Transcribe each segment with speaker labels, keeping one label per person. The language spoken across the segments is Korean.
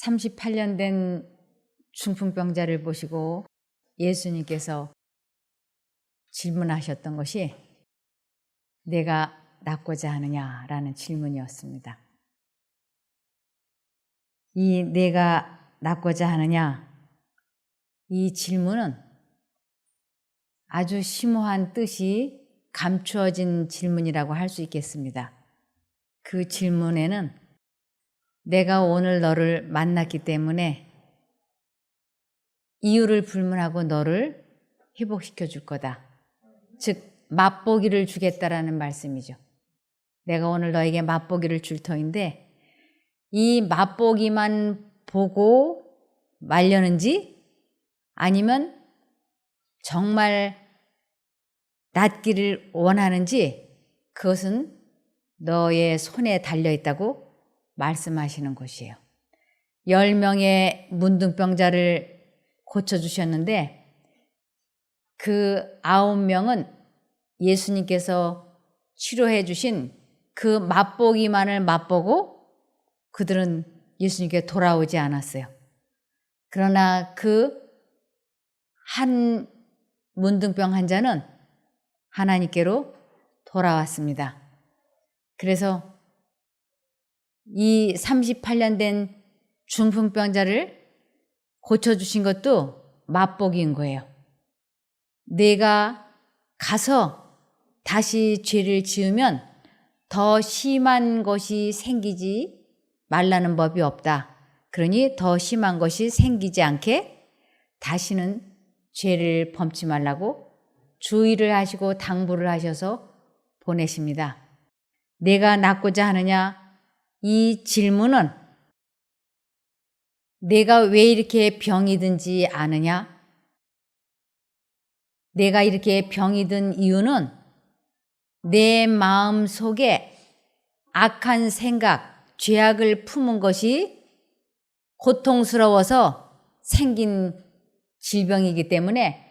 Speaker 1: 38년 된 중풍병자를 보시고 예수님께서 질문하셨던 것이 내가 낫고자 하느냐라는 질문이었습니다. 이 내가 낫고자 하느냐, 이 질문은 아주 심오한 뜻이 감추어진 질문이라고 할 수 있겠습니다. 그 질문에는 내가 오늘 너를 만났기 때문에 이유를 불문하고 너를 회복시켜 줄 거다. 즉 맛보기를 주겠다라는 말씀이죠. 내가 오늘 너에게 맛보기를 줄 터인데 이 맛보기만 보고 말려는지 아니면 정말 낫기를 원하는지 그것은 너의 손에 달려있다고 말씀하시는 것이에요. 10명의 문둥병자를 고쳐주셨는데 그 9명은 예수님께서 치료해 주신 그 맛보기만을 맛보고 그들은 예수님께 돌아오지 않았어요. 그러나 그 한 문둥병 환자는 하나님께로 돌아왔습니다. 그래서 이 38년 된 중풍병자를 고쳐주신 것도 맛보기인 거예요. 내가 가서 다시 죄를 지으면 더 심한 것이 생기지 말라는 법이 없다. 그러니 더 심한 것이 생기지 않게 다시는 죄를 범치 말라고 주의를 하시고 당부를 하셔서 보내십니다. 내가 낫고자 하느냐? 이 질문은 내가 왜 이렇게 병이 든지 아느냐? 내가 이렇게 병이 든 이유는 내 마음 속에 악한 생각, 죄악을 품은 것이 고통스러워서 생긴 질병이기 때문에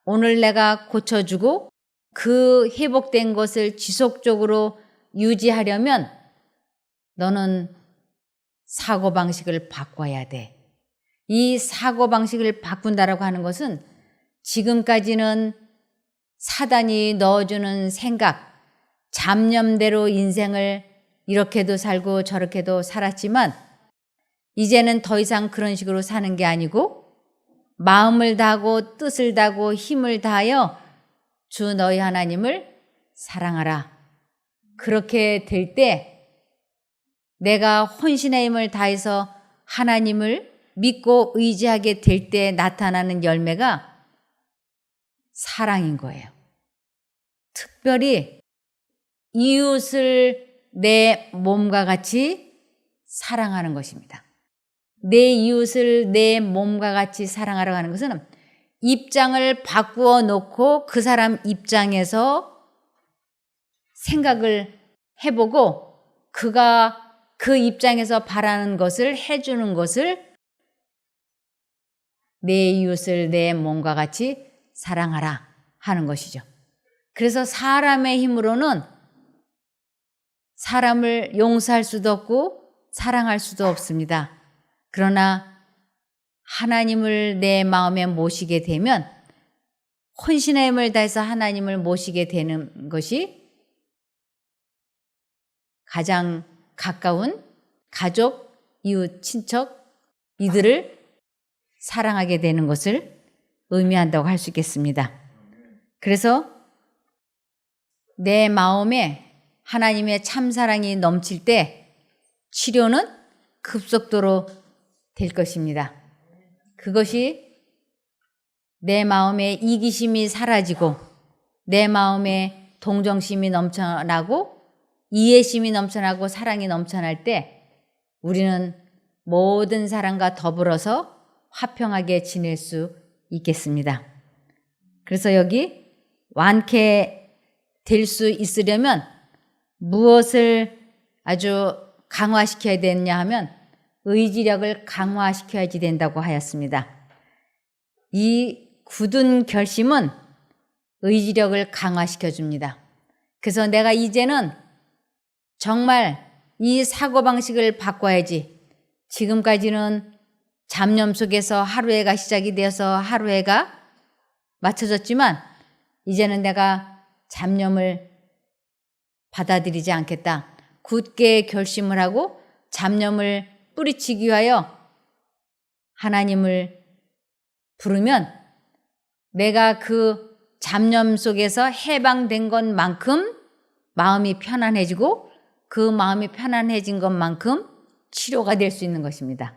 Speaker 1: 오늘 내가 고쳐주고 그 회복된 것을 지속적으로 유지하려면 너는 사고방식을 바꿔야 돼. 이 사고방식을 바꾼다라고 하는 것은 지금까지는 사단이 넣어주는 생각, 잡념대로 인생을 이렇게도 살고 저렇게도 살았지만 이제는 더 이상 그런 식으로 사는 게 아니고 마음을 다하고 뜻을 다하고 힘을 다하여 주 너희 하나님을 사랑하라. 그렇게 될 때 내가 혼신의 힘을 다해서 하나님을 믿고 의지하게 될 때 나타나는 열매가 사랑인 거예요. 특별히 이웃을 내 몸과 같이 사랑하는 것입니다. 내 이웃을 내 몸과 같이 사랑하라고 하는 것은 입장을 바꾸어 놓고 그 사람 입장에서 생각을 해보고 그가 그 입장에서 바라는 것을 해주는 것을 내 이웃을 내 몸과 같이 사랑하라 하는 것이죠. 그래서 사람의 힘으로는 사람을 용서할 수도 없고 사랑할 수도 없습니다. 그러나 하나님을 내 마음에 모시게 되면 혼신의 힘을 다해서 하나님을 모시게 되는 것이 가장 가까운 가족, 이웃, 친척 이들을 사랑하게 되는 것을 의미한다고 할 수 있겠습니다. 그래서 내 마음에 하나님의 참사랑이 넘칠 때 치료는 급속도로 될 것입니다. 그것이 내 마음에 이기심이 사라지고 내 마음에 동정심이 넘쳐나고 이해심이 넘쳐나고 사랑이 넘쳐날 때 우리는 모든 사람과 더불어서 화평하게 지낼 수 있겠습니다. 그래서 여기 완쾌될 수 있으려면 무엇을 아주 강화시켜야 되느냐 하면 의지력을 강화시켜야지 된다고 하였습니다. 이 굳은 결심은 의지력을 강화시켜 줍니다. 그래서 내가 이제는 정말 이 사고방식을 바꿔야지. 지금까지는 잡념 속에서 하루해가 시작이 되어서 하루해가 맞춰졌지만 이제는 내가 잡념을 받아들이지 않겠다. 굳게 결심을 하고 잡념을 뿌리치기 위하여 하나님을 부르면 내가 그 잡념 속에서 해방된 것만큼 마음이 편안해지고 그 마음이 편안해진 것만큼 치료가 될 수 있는 것입니다.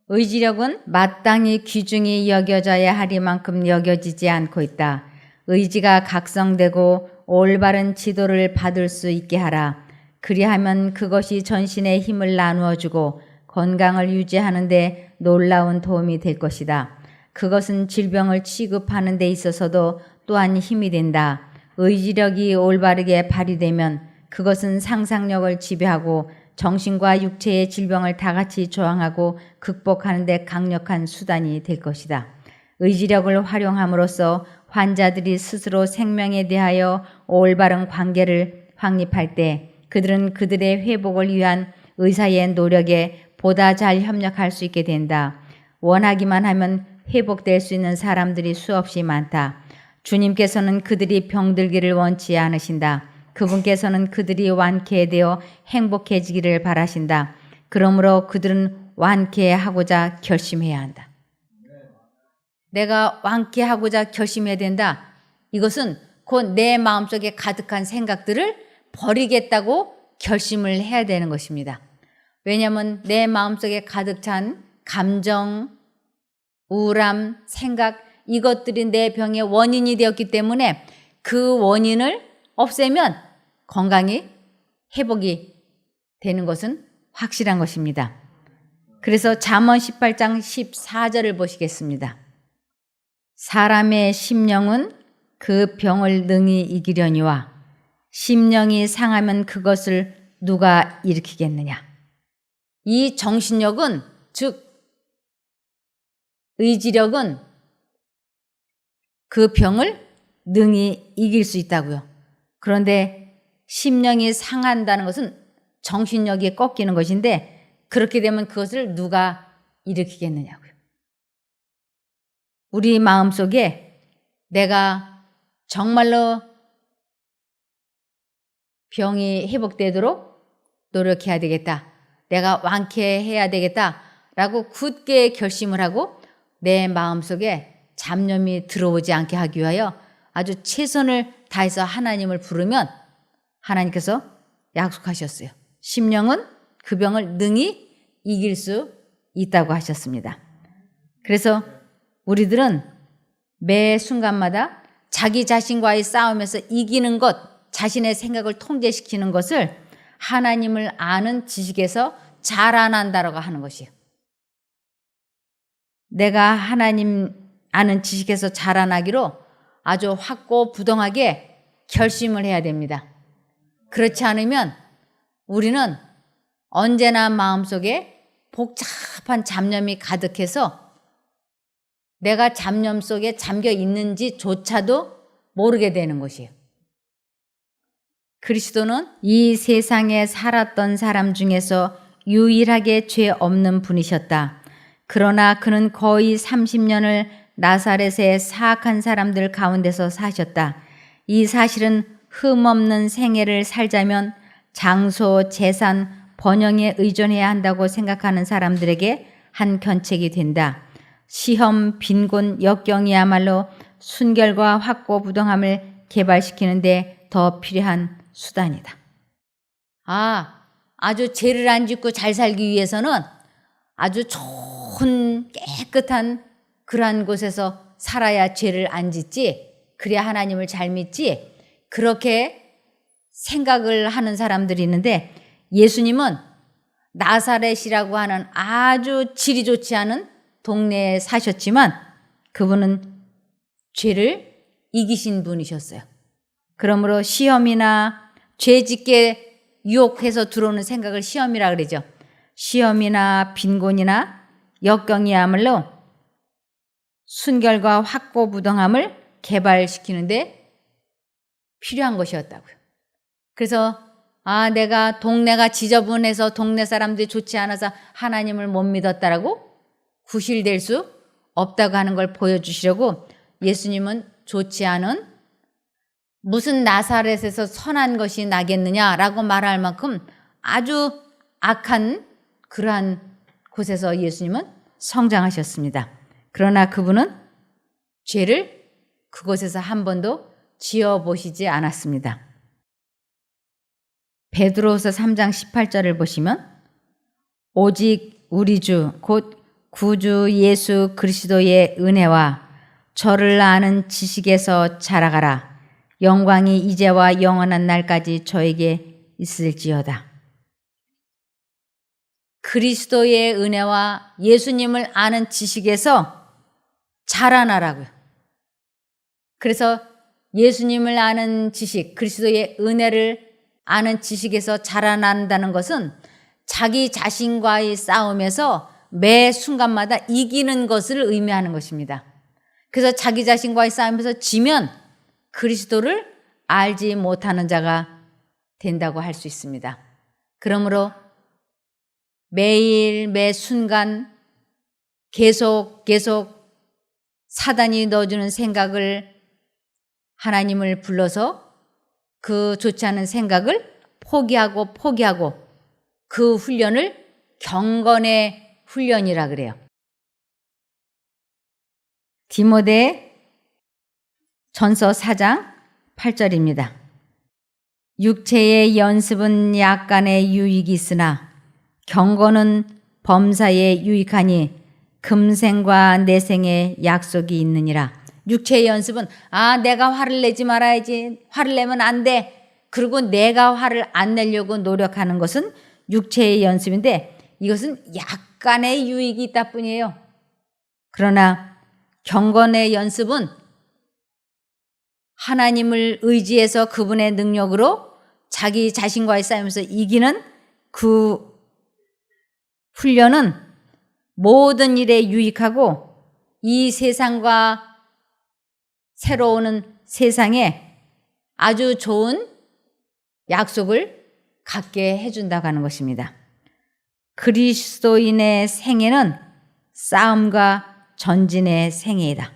Speaker 1: 의지력은 마땅히 귀중히 여겨져야 하리만큼 여겨지지 않고 있다. 의지가 각성되고 올바른 지도를 받을 수 있게 하라. 그리하면 그것이 전신의 힘을 나누어 주고 건강을 유지하는 데 놀라운 도움이 될 것이다. 그것은 질병을 취급하는 데 있어서도 또한 힘이 된다. 의지력이 올바르게 발휘되면 그것은 상상력을 지배하고 정신과 육체의 질병을 다 같이 저항하고 극복하는 데 강력한 수단이 될 것이다. 의지력을 활용함으로써 환자들이 스스로 생명에 대하여 올바른 관계를 확립할 때 그들은 그들의 회복을 위한 의사의 노력에 보다 잘 협력할 수 있게 된다. 원하기만 하면 회복될 수 있는 사람들이 수없이 많다. 주님께서는 그들이 병들기를 원치 않으신다. 그분께서는 그들이 완쾌되어 행복해지기를 바라신다. 그러므로 그들은 완쾌하고자 결심해야 한다. 내가 완쾌하고자 결심해야 된다. 이것은 곧 내 마음속에 가득한 생각들을 버리겠다고 결심을 해야 되는 것입니다. 왜냐하면 내 마음속에 가득 찬 감정, 우울함, 생각 이것들이 내 병의 원인이 되었기 때문에 그 원인을 없애면 건강이 회복이 되는 것은 확실한 것입니다. 그래서 잠언 18장 14절을 보시겠습니다. 사람의 심령은 그 병을 능히 이기려니와 심령이 상하면 그것을 누가 일으키겠느냐. 이 정신력은 즉 의지력은 그 병을 능히 이길 수 있다고요. 그런데 심령이 상한다는 것은 정신력이 꺾이는 것인데 그렇게 되면 그것을 누가 일으키겠느냐고요. 우리 마음속에 내가 정말로 병이 회복되도록 노력해야 되겠다. 내가 완쾌해야 되겠다라고 굳게 결심을 하고 내 마음속에 잡념이 들어오지 않게 하기 위하여 아주 최선을 다해서 하나님을 부르면 하나님께서 약속하셨어요. 심령은 그 병을 능히 이길 수 있다고 하셨습니다. 그래서 우리들은 매 순간마다 자기 자신과의 싸움에서 이기는 것, 자신의 생각을 통제시키는 것을 하나님을 아는 지식에서 자라난다라고 하는 것이에요. 내가 하나님 아는 지식에서 자라나기로 아주 확고부동하게 결심을 해야 됩니다. 그렇지 않으면 우리는 언제나 마음속에 복잡한 잡념이 가득해서 내가 잡념 속에 잠겨 있는지조차도 모르게 되는 것이에요. 그리스도는 이 세상에 살았던 사람 중에서 유일하게 죄 없는 분이셨다. 그러나 그는 거의 30년을 나사렛의 사악한 사람들 가운데서 사셨다. 이 사실은 흠없는 생애를 살자면 장소, 재산, 번영에 의존해야 한다고 생각하는 사람들에게 한 견책이 된다. 시험, 빈곤, 역경이야말로 순결과 확고부동함을 개발시키는데 더 필요한 수단이다. 아주 죄를 안 짓고 잘 살기 위해서는 아주 좋은 깨끗한 그러한 곳에서 살아야 죄를 안 짓지, 그래야 하나님을 잘 믿지, 그렇게 생각을 하는 사람들이 있는데 예수님은 나사렛이라고 하는 아주 질이 좋지 않은 동네에 사셨지만 그분은 죄를 이기신 분이셨어요. 그러므로 시험이나 죄 짓게 유혹해서 들어오는 생각을 시험이라 그러죠. 시험이나 빈곤이나 역경이야말로 순결과 확고부동함을 개발시키는데 필요한 것이었다고요. 그래서 아, 내가 동네가 지저분해서 동네 사람들이 좋지 않아서 하나님을 못 믿었다라고 구실될 수 없다고 하는 걸 보여주시려고 예수님은 좋지 않은 무슨 나사렛에서 선한 것이 나겠느냐라고 말할 만큼 아주 악한 그러한 곳에서 예수님은 성장하셨습니다. 그러나 그분은 죄를 그곳에서 한 번도 지어보시지 않았습니다. 베드로후서 3장 18절을 보시면 오직 우리 주 곧 구주 예수 그리스도의 은혜와 저를 아는 지식에서 자라가라. 영광이 이제와 영원한 날까지 저에게 있을지어다. 그리스도의 은혜와 예수님을 아는 지식에서 자라나라고요. 그래서 예수님을 아는 지식, 그리스도의 은혜를 아는 지식에서 자라난다는 것은 자기 자신과의 싸움에서 매 순간마다 이기는 것을 의미하는 것입니다. 그래서 자기 자신과의 싸움에서 지면 그리스도를 알지 못하는 자가 된다고 할 수 있습니다. 그러므로 매일 매 순간 계속 사단이 넣어주는 생각을 하나님을 불러서 그 좋지 않은 생각을 포기하고 그 훈련을 경건의 훈련이라 그래요. 디모데 전서 4장 8절입니다. 육체의 연습은 약간의 유익이 있으나 경건은 범사에 유익하니 금생과 내생의 약속이 있느니라. 육체의 연습은 내가 화를 내지 말아야지. 화를 내면 안 돼. 그리고 내가 화를 안 내려고 노력하는 것은 육체의 연습인데 이것은 약간의 유익이 있다 뿐이에요. 그러나 경건의 연습은 하나님을 의지해서 그분의 능력으로 자기 자신과의 싸움에서 이기는 그 훈련은 모든 일에 유익하고 이 세상과 새로 오는 세상에 아주 좋은 약속을 갖게 해준다고 하는 것입니다. 그리스도인의 생애는 싸움과 전진의 생애이다.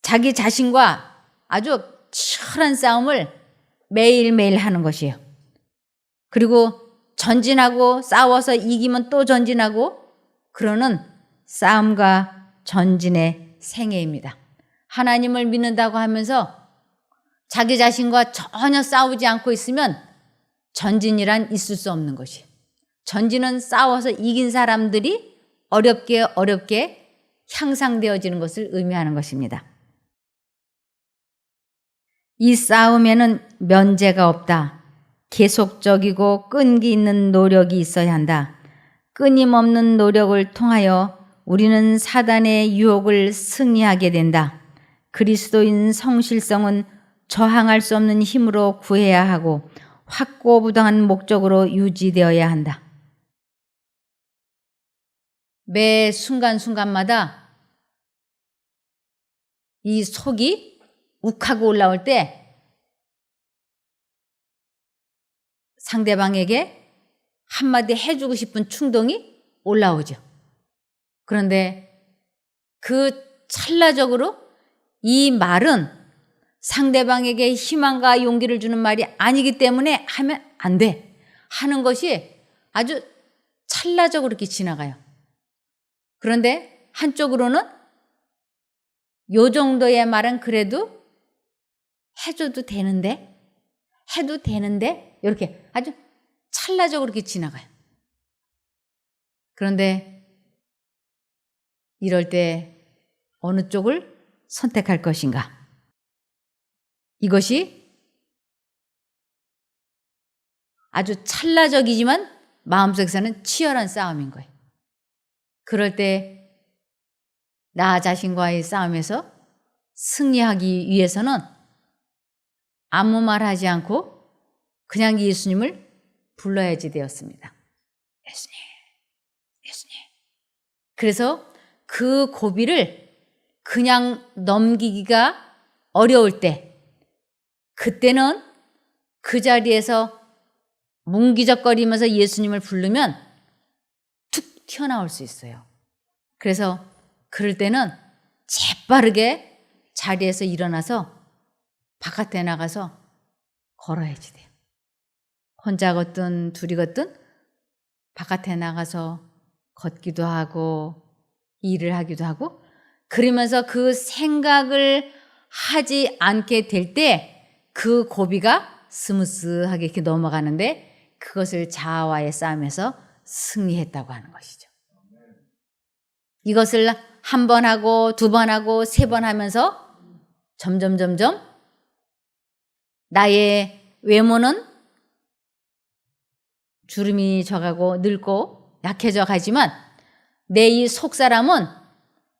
Speaker 1: 자기 자신과 아주 치열한 싸움을 매일매일 하는 것이에요. 그리고 전진하고 싸워서 이기면 또 전진하고 그러는 싸움과 전진의 생애입니다. 하나님을 믿는다고 하면서 자기 자신과 전혀 싸우지 않고 있으면 전진이란 있을 수 없는 것이에요. 전진은 싸워서 이긴 사람들이 어렵게 향상되어지는 것을 의미하는 것입니다. 이 싸움에는 면제가 없다. 계속적이고 끈기 있는 노력이 있어야 한다. 끊임없는 노력을 통하여 우리는 사단의 유혹을 승리하게 된다. 그리스도인 성실성은 저항할 수 없는 힘으로 구해야 하고 확고부동한 목적으로 유지되어야 한다. 매 순간순간마다 이 속이 욱하고 올라올 때 상대방에게 한마디 해주고 싶은 충동이 올라오죠. 그런데 그 찰나적으로 이 말은 상대방에게 희망과 용기를 주는 말이 아니기 때문에 하면 안 돼. 하는 것이 아주 찰나적으로 이렇게 지나가요. 그런데 한쪽으로는 요 정도의 말은 그래도 해줘도 되는데, 해도 되는데, 이렇게 아주 찰나적으로 이렇게 지나가요. 그런데 이럴 때 어느 쪽을 선택할 것인가? 이것이 아주 찰나적이지만 마음속에서는 치열한 싸움인 거예요. 그럴 때 나 자신과의 싸움에서 승리하기 위해서는 아무 말 하지 않고 그냥 예수님을 불러야지 되었습니다. 예수님. 그래서 그 고비를 그냥 넘기기가 어려울 때, 그때는 그 자리에서 뭉기적거리면서 예수님을 부르면 툭 튀어나올 수 있어요. 그래서 그럴 때는 재빠르게 자리에서 일어나서 바깥에 나가서 걸어야지 돼요. 혼자 걷든 둘이 걷든 바깥에 나가서 걷기도 하고 일을 하기도 하고, 그러면서 그 생각을 하지 않게 될 때 그 고비가 스무스하게 이렇게 넘어가는데, 그것을 자아와의 싸움에서 승리했다고 하는 것이죠. 이것을 한 번 하고 두 번 하고 세 번 하면서 점점 나의 외모는 주름이 져가고 늙고 약해져 가지만 내 이 속사람은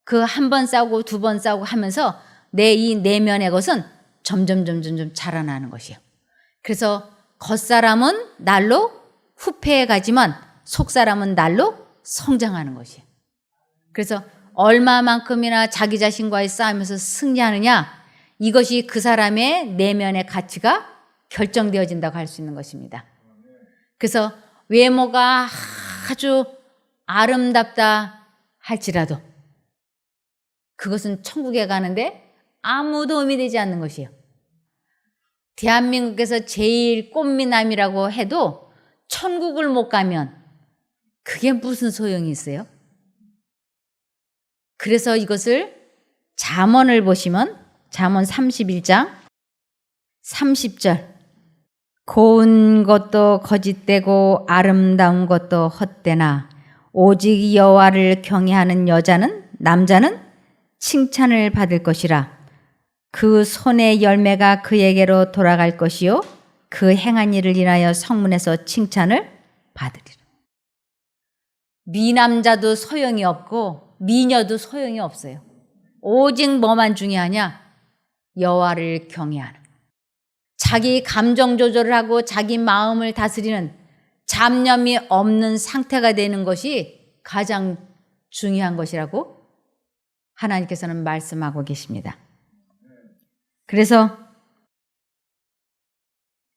Speaker 1: 그 한 번 싸우고 두 번 싸우고 하면서 내 이 내면의 것은 점점 자라나는 것이에요. 그래서 겉사람은 날로 후패해 가지만 속사람은 날로 성장하는 것이에요. 그래서 얼마만큼이나 자기 자신과의 싸움에서 승리하느냐, 이것이 그 사람의 내면의 가치가 결정되어진다고 할 수 있는 것입니다. 그래서 외모가 아주 아름답다 할지라도 그것은 천국에 가는데 아무 도움이 되지 않는 것이에요. 대한민국에서 제일 꽃미남이라고 해도 천국을 못 가면 그게 무슨 소용이 있어요? 그래서 이것을 잠언을 보시면 잠언 31장 30절, 고운 것도 거짓되고 아름다운 것도 헛되나 오직 여호와를 경외하는 남자는 칭찬을 받을 것이라. 그 손의 열매가 그에게로 돌아갈 것이요 그 행한 일을 인하여 성문에서 칭찬을 받으리라. 미남자도 소용이 없고 미녀도 소용이 없어요. 오직 뭐만 중요하냐? 여호와를 경외하는, 자기 감정 조절을 하고 자기 마음을 다스리는 잡념이 없는 상태가 되는 것이 가장 중요한 것이라고 하나님께서는 말씀하고 계십니다. 그래서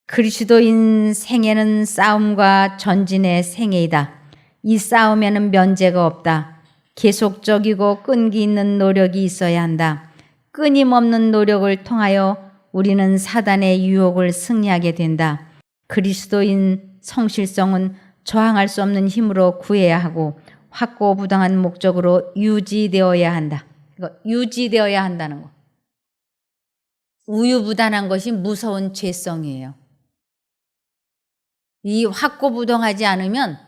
Speaker 1: 그리스도인 생애는 싸움과 전진의 생애이다. 이 싸움에는 면제가 없다. 계속적이고 끈기 있는 노력이 있어야 한다. 끊임없는 노력을 통하여 우리는 사단의 유혹을 승리하게 된다. 그리스도인 성실성은 저항할 수 없는 힘으로 구해야 하고 확고부당한 목적으로 유지되어야 한다. 이거 유지되어야 한다는 거. 우유부단한 것이 무서운 죄성이에요. 이 확고부동하지 않으면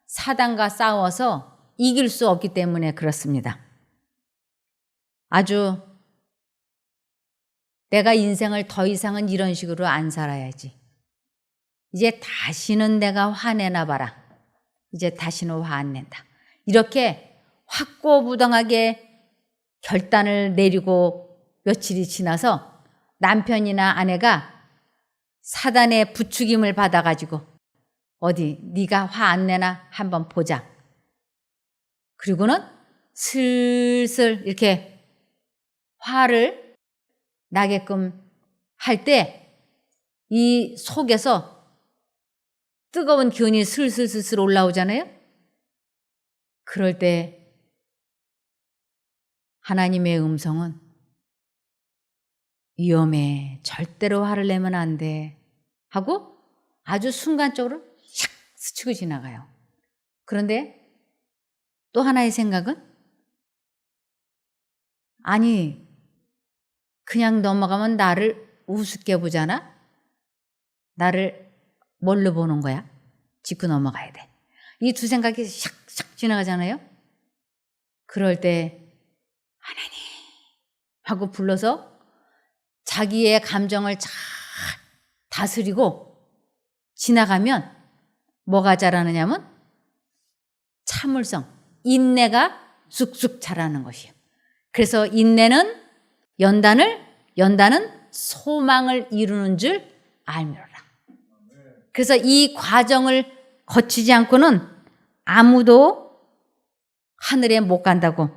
Speaker 1: 사단과 싸워서 이길 수 없기 때문에 그렇습니다. 아주 내가 인생을 더 이상은 이런 식으로 안 살아야지. 이제 다시는 내가 화내나 봐라. 이제 다시는 화 안 낸다. 이렇게 확고부동하게 결단을 내리고 며칠이 지나서 남편이나 아내가 사단의 부추김을 받아가지고 어디 네가 화 안 내나 한번 보자. 그리고는 슬슬 이렇게 화를 나게끔 할 때 이 속에서 뜨거운 기운이 슬슬 올라오잖아요. 그럴 때 하나님의 음성은 위험해, 절대로 화를 내면 안 돼 하고 아주 순간적으로 샥 스치고 지나가요. 그런데 또 하나의 생각은 아니 그냥 넘어가면 나를 우습게 보잖아. 나를 뭘로 보는 거야? 짚고 넘어가야 돼. 이 두 생각이 샥샥 지나가잖아요. 그럴 때 하나님 하고 불러서 자기의 감정을 잘 다스리고 지나가면 뭐가 자라느냐면 참을성, 인내가 쑥쑥 자라는 것이에요. 그래서 인내는 연단은 소망을 이루는 줄 알미로라. 그래서 이 과정을 거치지 않고는 아무도 하늘에 못 간다고.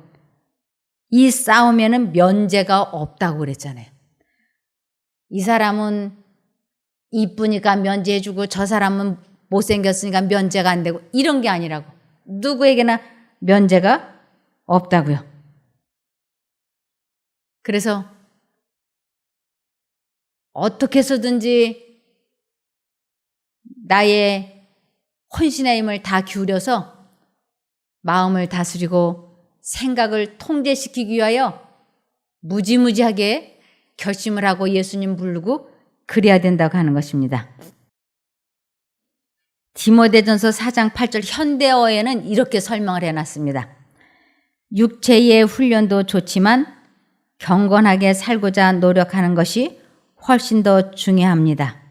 Speaker 1: 이 싸움에는 면제가 없다고 그랬잖아요. 이 사람은 이쁘니까 면제해주고 저 사람은 못생겼으니까 면제가 안 되고 이런 게 아니라고. 누구에게나 면제가 없다고요. 그래서 어떻게 해서든지 나의 혼신의 힘을 다 기울여서 마음을 다스리고 생각을 통제시키기 위하여 무지무지하게 결심을 하고 예수님 부르고 그래야 된다고 하는 것입니다. 디모데전서 4장 8절 현대어에는 이렇게 설명을 해놨습니다. 육체의 훈련도 좋지만 경건하게 살고자 노력하는 것이 훨씬 더 중요합니다.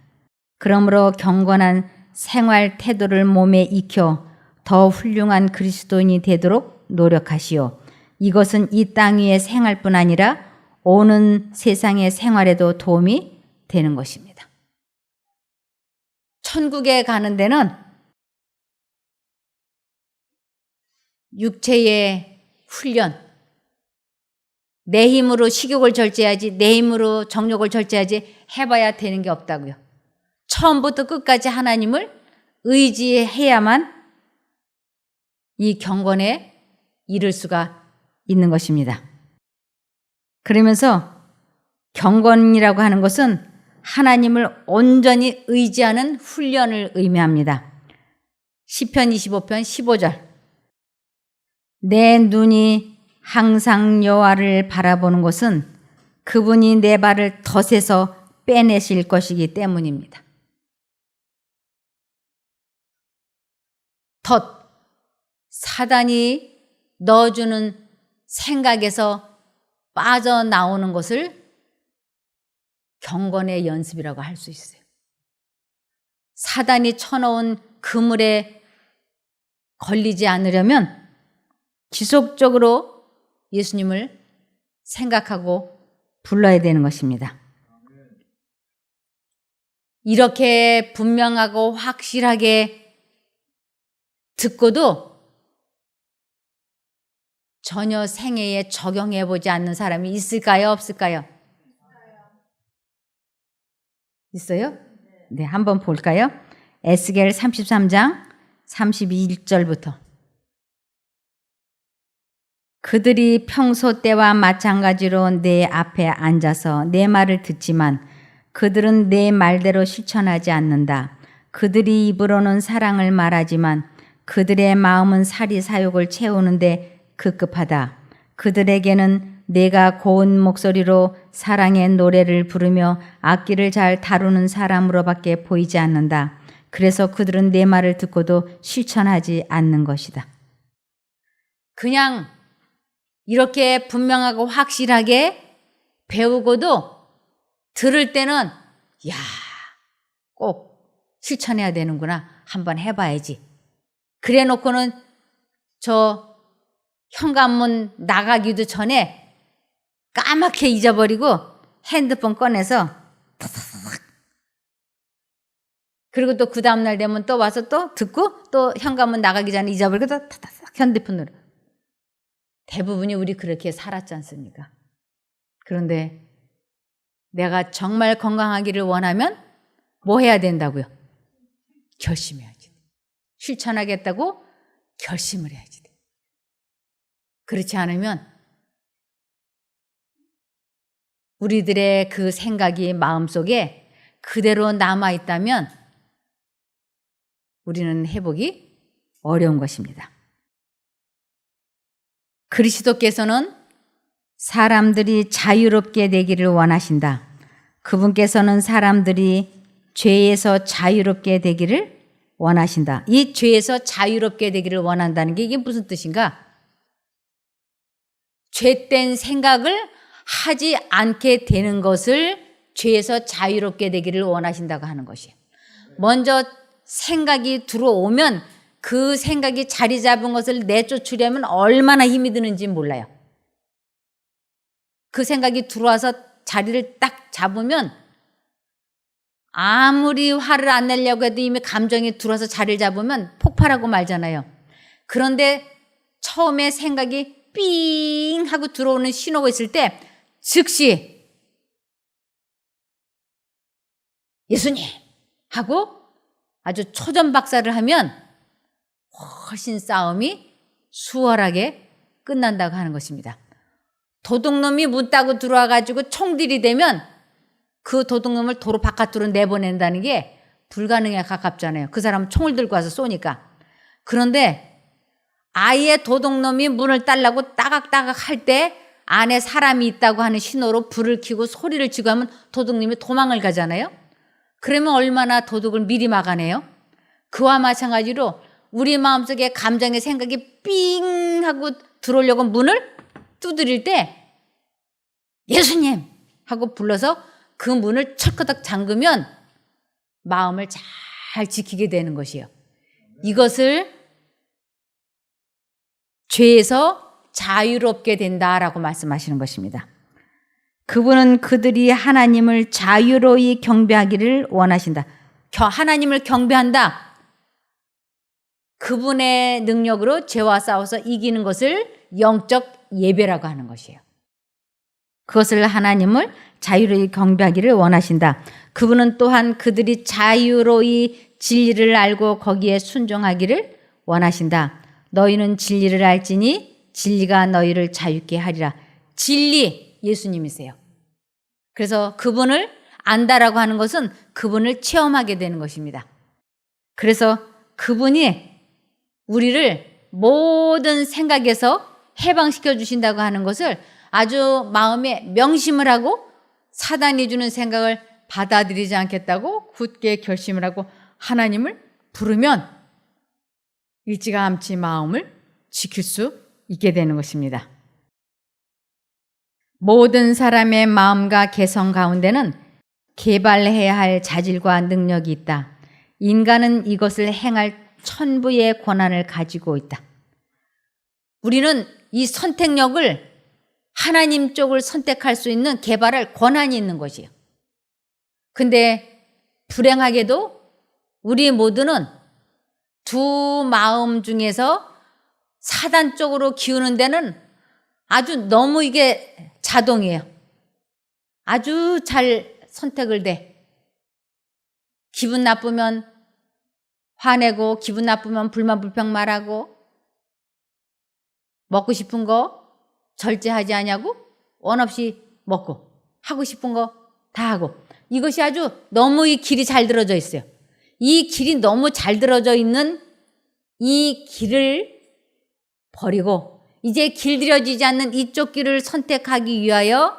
Speaker 1: 그러므로 경건한 생활 태도를 몸에 익혀 더 훌륭한 그리스도인이 되도록 노력하시오. 이것은 이 땅 위의 생활뿐 아니라 오는 세상의 생활에도 도움이 되는 것입니다. 천국에 가는 데는 육체의 훈련, 내 힘으로 식욕을 절제해야지, 내 힘으로 정욕을 절제해야지 해봐야 되는 게 없다고요. 처음부터 끝까지 하나님을 의지해야만 이 경건에 이를 수가 있는 것입니다. 그러면서 경건이라고 하는 것은 하나님을 온전히 의지하는 훈련을 의미합니다. 시편 25편 15절 내 눈이 항상 여호와를 바라보는 것은 그분이 내 발을 덫에서 빼내실 것이기 때문입니다. 덫, 사단이 넣어주는 생각에서 빠져나오는 것을 경건의 연습이라고 할 수 있어요. 사단이 쳐놓은 그물에 걸리지 않으려면 지속적으로 예수님을 생각하고 불러야 되는 것입니다. 이렇게 분명하고 확실하게 듣고도 전혀 생애에 적용해보지 않는 사람이 있을까요? 없을까요? 있어요? 네, 한번 볼까요? 에스겔 33장 31절부터 그들이 평소 때와 마찬가지로 내 앞에 앉아서 내 말을 듣지만 그들은 내 말대로 실천하지 않는다. 그들이 입으로는 사랑을 말하지만 그들의 마음은 살이 사욕을 채우는데 급급하다. 그들에게는 내가 고운 목소리로 사랑의 노래를 부르며 악기를 잘 다루는 사람으로밖에 보이지 않는다. 그래서 그들은 내 말을 듣고도 실천하지 않는 것이다. 그냥 이렇게 분명하고 확실하게 배우고도 들을 때는 야, 꼭 실천해야 되는구나. 한번 해봐야지. 그래 놓고는 저 현관문 나가기도 전에 까맣게 잊어버리고 핸드폰 꺼내서 타타닥 그리고 또 그 다음날 되면 또 와서 또 듣고 또 현관문 나가기 전에 잊어버리고 또 타타닥 핸드폰으로. 대부분이 우리 그렇게 살았지 않습니까? 그런데 내가 정말 건강하기를 원하면 뭐 해야 된다고요? 결심해야지. 실천하겠다고 결심을 해야지. 그렇지 않으면 우리들의 그 생각이 마음속에 그대로 남아있다면 우리는 회복이 어려운 것입니다. 그리스도께서는 사람들이 자유롭게 되기를 원하신다. 그분께서는 사람들이 죄에서 자유롭게 되기를 원하신다. 이 죄에서 자유롭게 되기를 원한다는 게 이게 무슨 뜻인가? 죄된 생각을 하지 않게 되는 것을 죄에서 자유롭게 되기를 원하신다고 하는 것이에요. 먼저 생각이 들어오면 그 생각이 자리 잡은 것을 내쫓으려면 얼마나 힘이 드는지 몰라요. 그 생각이 들어와서 자리를 딱 잡으면 아무리 화를 안 내려고 해도 이미 감정이 들어와서 자리를 잡으면 폭발하고 말잖아요. 그런데 처음에 생각이 삥 하고 들어오는 신호가 있을 때 즉시 예수님 하고 아주 초전박사를 하면 훨씬 싸움이 수월하게 끝난다고 하는 것입니다. 도둑놈이 문 따고 들어와가지고 총들이 되면 그 도둑놈을 도로 바깥으로 내보낸다는 게 불가능에 가깝잖아요. 그 사람은 총을 들고 와서 쏘니까. 그런데 아예 도둑놈이 문을 따려고 따각따각 할 때 안에 사람이 있다고 하는 신호로 불을 켜고 소리를 지고 하면 도둑님이 도망을 가잖아요. 그러면 얼마나 도둑을 미리 막아내요. 그와 마찬가지로 우리 마음속에 감정의 생각이 삥 하고 들어오려고 문을 두드릴 때 예수님 하고 불러서 그 문을 철커덕 잠그면 마음을 잘 지키게 되는 것이에요. 이것을 죄에서 자유롭게 된다라고 말씀하시는 것입니다. 그분은 그들이 하나님을 자유로이 경배하기를 원하신다. 하나님을 경배한다. 그분의 능력으로 죄와 싸워서 이기는 것을 영적 예배라고 하는 것이에요. 그것을 하나님을 자유로이 경배하기를 원하신다. 그분은 또한 그들이 자유로이 진리를 알고 거기에 순종하기를 원하신다. 너희는 진리를 알지니 진리가 너희를 자유케 하리라. 진리 예수님이세요. 그래서 그분을 안다라고 하는 것은 그분을 체험하게 되는 것입니다. 그래서 그분이 우리를 모든 생각에서 해방시켜 주신다고 하는 것을 아주 마음에 명심을 하고 사단이 주는 생각을 받아들이지 않겠다고 굳게 결심을 하고 하나님을 부르면 일찌감치 마음을 지킬 수 있게 되는 것입니다. 모든 사람의 마음과 개성 가운데는 개발해야 할 자질과 능력이 있다. 인간은 이것을 행할 천부의 권한을 가지고 있다. 우리는 이 선택력을 하나님 쪽을 선택할 수 있는 개발할 권한이 있는 것이에요. 근데 불행하게도 우리 모두는 두 마음 중에서 사단 쪽으로 기우는 데는 아주 너무 이게 자동이에요. 아주 잘 선택을 돼. 기분 나쁘면 화내고 기분 나쁘면 불만 불평 말하고 먹고 싶은 거 절제하지 않냐고 원 없이 먹고 하고 싶은 거 다 하고 이것이 아주 너무 이 길이 잘 들어져 있어요. 이 길이 너무 잘 들어져 있는 이 길을 버리고 이제 길들여지지 않는 이쪽 길을 선택하기 위하여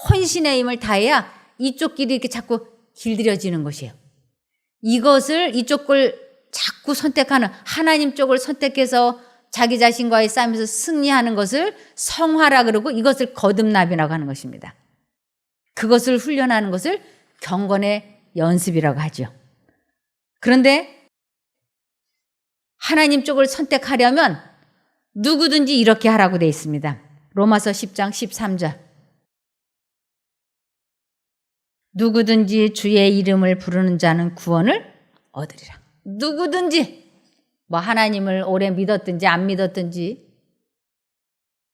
Speaker 1: 혼신의 힘을 다해야 이쪽 길이 이렇게 자꾸 길들여지는 것이에요. 이것을 이쪽 걸 자꾸 선택하는 하나님 쪽을 선택해서 자기 자신과의 싸움에서 승리하는 것을 성화라 그러고 이것을 거듭남이라고 하는 것입니다. 그것을 훈련하는 것을 경건의 연습이라고 하죠. 그런데 하나님 쪽을 선택하려면 누구든지 이렇게 하라고 되어 있습니다. 로마서 10장 13절. 누구든지 주의 이름을 부르는 자는 구원을 얻으리라. 누구든지 뭐 하나님을 오래 믿었든지 안 믿었든지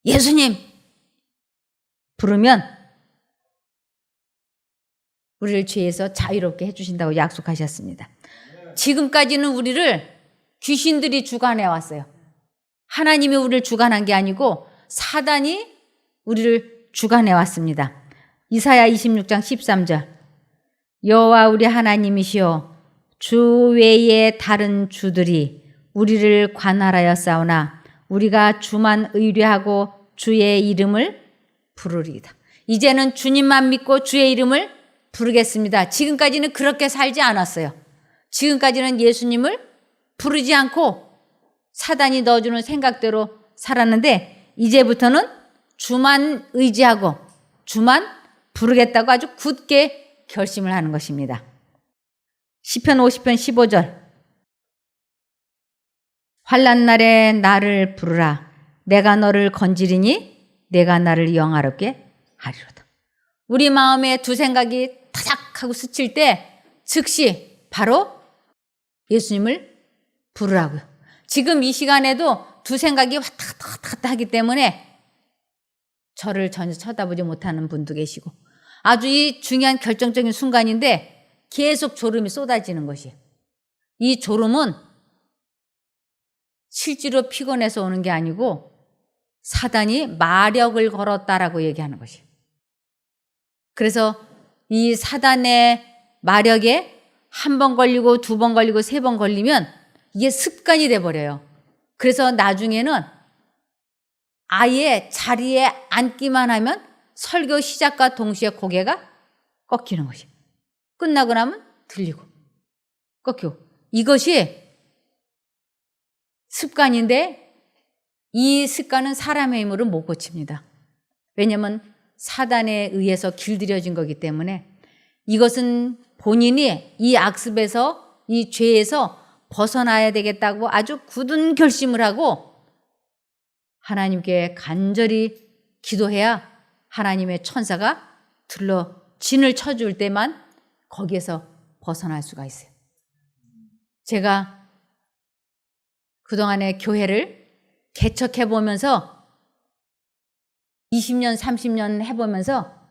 Speaker 1: 예수님 부르면 우리를 죄에서 자유롭게 해주신다고 약속하셨습니다. 지금까지는 우리를 귀신들이 주관해 왔어요. 하나님이 우리를 주관한 게 아니고 사단이 우리를 주관해 왔습니다. 이사야 26장 13절. 여호와 우리 하나님이시여 주 외에 다른 주들이 우리를 관할하여 싸우나 우리가 주만 의뢰하고 주의 이름을 부르리이다. 이제는 주님만 믿고 주의 이름을 부르겠습니다. 지금까지는 그렇게 살지 않았어요. 지금까지는 예수님을 부르지 않고 사단이 넣어주는 생각대로 살았는데 이제부터는 주만 의지하고 주만 부르겠다고 아주 굳게 결심을 하는 것입니다. 시편 50편 15절. 환난 날에 나를 부르라. 내가 너를 건지리니 내가 나를 영화롭게 하리로다. 우리 마음에 두 생각이 타작 하고 스칠 때 즉시 바로 예수님을 부르라고요. 지금 이 시간에도 두 생각이 왔다 갔다 하기 때문에 저를 전혀 쳐다보지 못하는 분도 계시고 아주 이 중요한 결정적인 순간인데 계속 졸음이 쏟아지는 것이에요. 이 졸음은 실제로 피곤해서 오는 게 아니고 사단이 마력을 걸었다라고 얘기하는 것이에요. 그래서 이 사단의 마력에 한 번 걸리고 두 번 걸리고 세 번 걸리면 이게 습관이 돼버려요. 그래서 나중에는 아예 자리에 앉기만 하면 설교 시작과 동시에 고개가 꺾이는 것이에요. 끝나고 나면 들리고 꺾이고. 이것이 습관인데 이 습관은 사람의 힘으로 못 고칩니다. 왜냐하면 사단에 의해서 길들여진 거기 때문에 이것은 본인이 이 악습에서 이 죄에서 벗어나야 되겠다고 아주 굳은 결심을 하고 하나님께 간절히 기도해야 하나님의 천사가 들러 진을 쳐줄 때만 거기에서 벗어날 수가 있어요. 제가 그동안에 교회를 개척해 보면서 20년, 30년 해보면서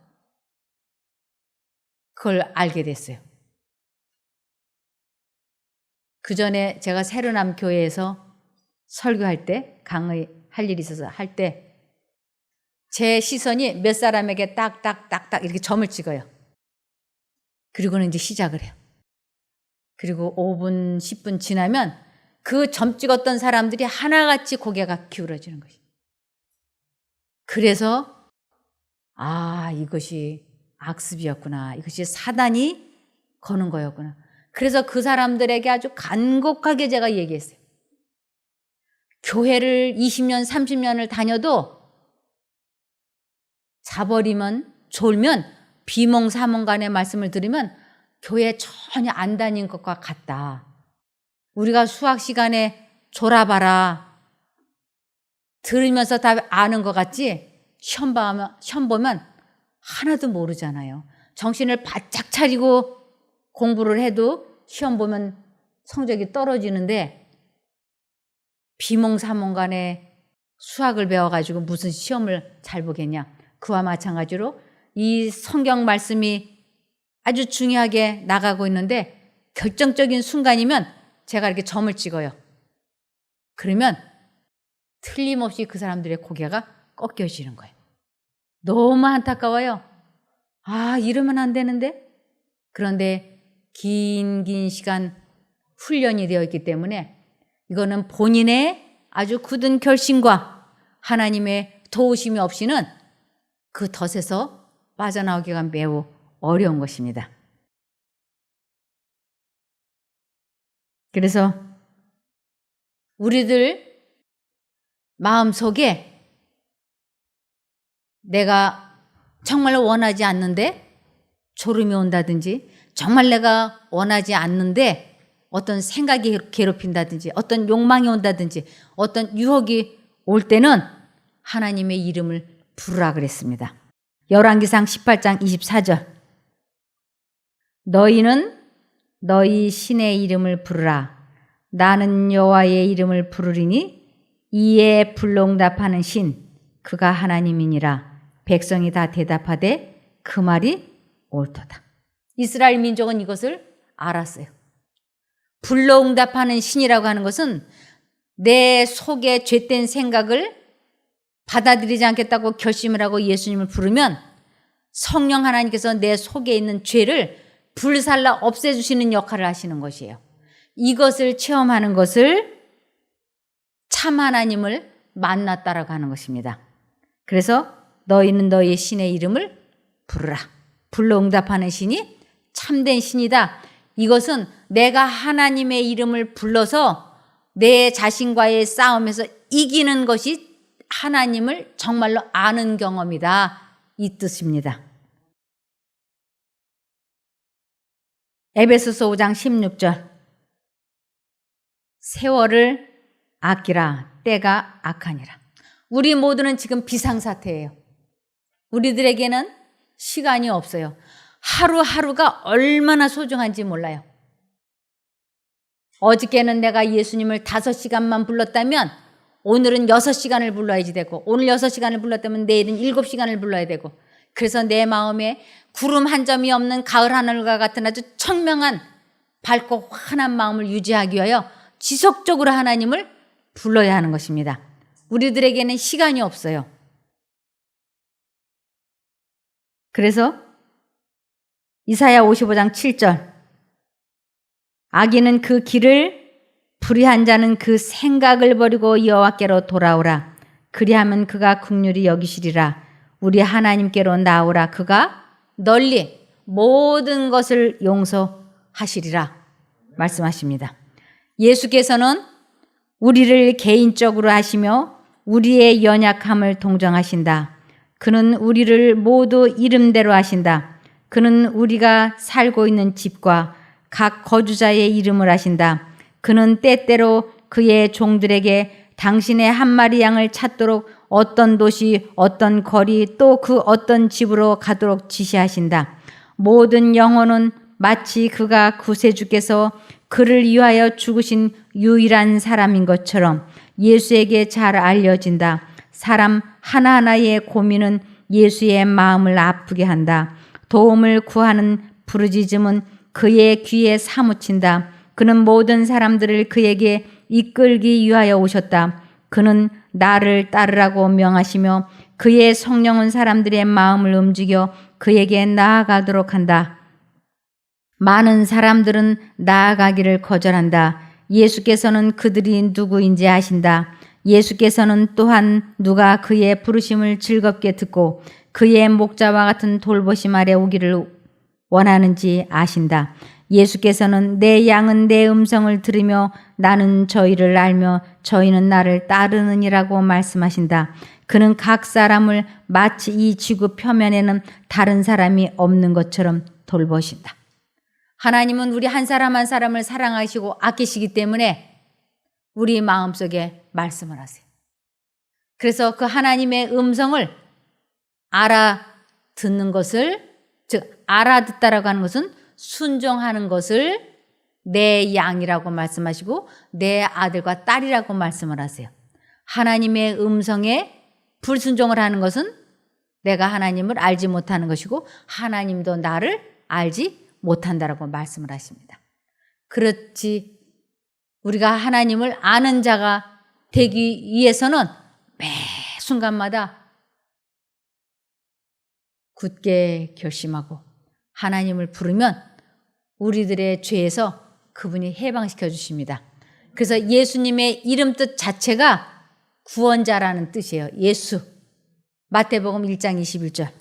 Speaker 1: 그걸 알게 됐어요. 그 전에 제가 새로남 교회에서 설교할 때, 강의할 일이 있어서 할 때 제 시선이 몇 사람에게 딱딱딱딱 이렇게 점을 찍어요. 그리고는 이제 시작을 해요. 그리고 5분, 10분 지나면 그 점 찍었던 사람들이 하나같이 고개가 기울어지는 것이에요. 그래서 이것이 악습이었구나. 이것이 사단이 거는 거였구나. 그래서 그 사람들에게 아주 간곡하게 제가 얘기했어요. 교회를 20년, 30년을 다녀도 자버리면 졸면 비몽사몽간의 말씀을 들으면 교회 전혀 안 다닌 것과 같다. 우리가 수학 시간에 졸아봐라. 들으면서 다 아는 것 같지 시험 보면 하나도 모르잖아요. 정신을 바짝 차리고 공부를 해도 시험 보면 성적이 떨어지는데 비몽사몽간에 수학을 배워가지고 무슨 시험을 잘 보겠냐. 그와 마찬가지로 이 성경 말씀이 아주 중요하게 나가고 있는데 결정적인 순간이면 제가 이렇게 점을 찍어요. 그러면 틀림없이 그 사람들의 고개가 꺾여지는 거예요. 너무 안타까워요. 이러면 안 되는데. 그런데 긴 시간 훈련이 되어 있기 때문에 이거는 본인의 아주 굳은 결심과 하나님의 도우심이 없이는 그 덫에서 빠져나오기가 매우 어려운 것입니다. 그래서 우리들 마음속에 내가 정말 원하지 않는데 졸음이 온다든지 정말 내가 원하지 않는데 어떤 생각이 괴롭힌다든지 어떤 욕망이 온다든지 어떤 유혹이 올 때는 하나님의 이름을 부르라 그랬습니다. 열왕기상 18장 24절 너희는 너희 신의 이름을 부르라. 나는 여호와의 이름을 부르리니 이에 불응답하는 신 그가 하나님이니라. 백성이 다 대답하되 그 말이 옳도다. 이스라엘 민족은 이것을 알았어요. 불응답하는 신이라고 하는 것은 내 속에 죄된 생각을 받아들이지 않겠다고 결심을 하고 예수님을 부르면 성령 하나님께서 내 속에 있는 죄를 불살라 없애주시는 역할을 하시는 것이에요. 이것을 체험하는 것을 참 하나님을 만났다라고 하는 것입니다. 그래서 너희는 너희의 신의 이름을 부르라. 불러응답하는 신이 참된 신이다. 이것은 내가 하나님의 이름을 불러서 내 자신과의 싸움에서 이기는 것이 하나님을 정말로 아는 경험이다. 이 뜻입니다. 에베소서 5장 16절 세월을 아끼라 때가 악하니라. 우리 모두는 지금 비상사태예요. 우리들에게는 시간이 없어요. 하루하루가 얼마나 소중한지 몰라요. 어저께는 내가 예수님을 5시간만 불렀다면 오늘은 6시간을 불러야지 되고 오늘 6시간을 불렀다면 내일은 7시간을 불러야 되고 그래서 내 마음에 구름 한 점이 없는 가을 하늘과 같은 아주 청명한 밝고 환한 마음을 유지하기 위하여 지속적으로 하나님을 불러야 하는 것입니다. 우리들에게는 시간이 없어요. 그래서 이사야 55장 7절, 악인은 그 길을, 불의한 자는 그 생각을 버리고 여호와께로 돌아오라. 그리하면 그가 긍휼히 여기시리라. 우리 하나님께로 나오라. 그가 널리 모든 것을 용서하시리라 말씀하십니다. 예수께서는 우리를 개인적으로 하시며 우리의 연약함을 동정하신다. 그는 우리를 모두 이름대로 하신다. 그는 우리가 살고 있는 집과 각 거주자의 이름을 하신다. 그는 때때로 그의 종들에게 당신의 한 마리 양을 찾도록 어떤 도시, 어떤 거리, 또 그 어떤 집으로 가도록 지시하신다. 모든 영혼은 마치 그가 구세주께서 그를 위하여 죽으신 유일한 사람인 것처럼 예수에게 잘 알려진다. 사람 하나하나의 고민은 예수의 마음을 아프게 한다. 도움을 구하는 부르짖음은 그의 귀에 사무친다. 그는 모든 사람들을 그에게 이끌기 위하여 오셨다. 그는 나를 따르라고 명하시며 그의 성령은 사람들의 마음을 움직여 그에게 나아가도록 한다. 많은 사람들은 나아가기를 거절한다. 예수께서는 그들이 누구인지 아신다. 예수께서는 또한 누가 그의 부르심을 즐겁게 듣고 그의 목자와 같은 돌보심 아래 오기를 원하는지 아신다. 예수께서는 내 양은 내 음성을 들으며 나는 저희를 알며 저희는 나를 따르느니라고 말씀하신다. 그는 각 사람을 마치 이 지구 표면에는 다른 사람이 없는 것처럼 돌보신다. 하나님은 우리 한 사람 한 사람을 사랑하시고 아끼시기 때문에 우리 마음속에 말씀을 하세요. 그래서 그 하나님의 음성을 알아듣는 것을, 즉 알아듣다라고 하는 것은 순종하는 것을 내 양이라고 말씀하시고 내 아들과 딸이라고 말씀을 하세요. 하나님의 음성에 불순종을 하는 것은 내가 하나님을 알지 못하는 것이고 하나님도 나를 알지 못한다라고 말씀을 하십니다. 그렇지 우리가 하나님을 아는 자가 되기 위해서는 매 순간마다 굳게 결심하고 하나님을 부르면 우리들의 죄에서 그분이 해방시켜 주십니다. 그래서 예수님의 이름 뜻 자체가 구원자라는 뜻이에요. 예수. 마태복음 1장 21절.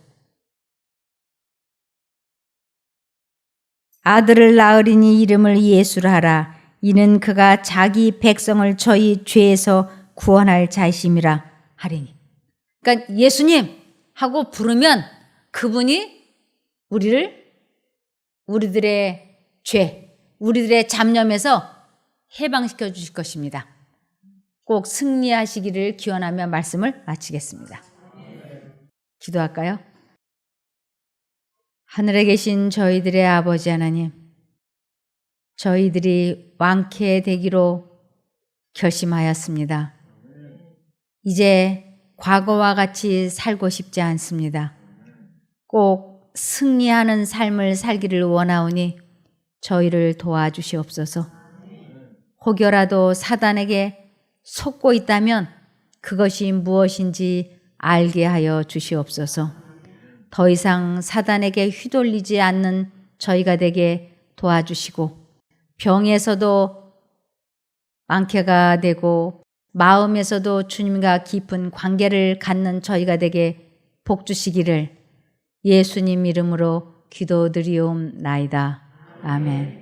Speaker 1: 아들을 낳으리니 이름을 예수라 하라. 이는 그가 자기 백성을 저희 죄에서 구원할 자이심이라 하리니. 그러니까 예수님 하고 부르면 그분이 우리들의 죄, 우리들의 잡념에서 해방시켜 주실 것입니다. 꼭 승리하시기를 기원하며 말씀을 마치겠습니다. 기도할까요? 하늘에 계신 저희들의 아버지 하나님, 저희들이 왕쾌되기로 결심하였습니다. 이제 과거와 같이 살고 싶지 않습니다. 꼭 승리하는 삶을 살기를 원하오니 저희를 도와주시옵소서. 혹여라도 사단에게 속고 있다면 그것이 무엇인지 알게 하여 주시옵소서. 더 이상 사단에게 휘둘리지 않는 저희가 되게 도와주시고 병에서도 완쾌가 되고 마음에서도 주님과 깊은 관계를 갖는 저희가 되게 복 주시기를 예수님 이름으로 기도드리옵나이다. 아멘.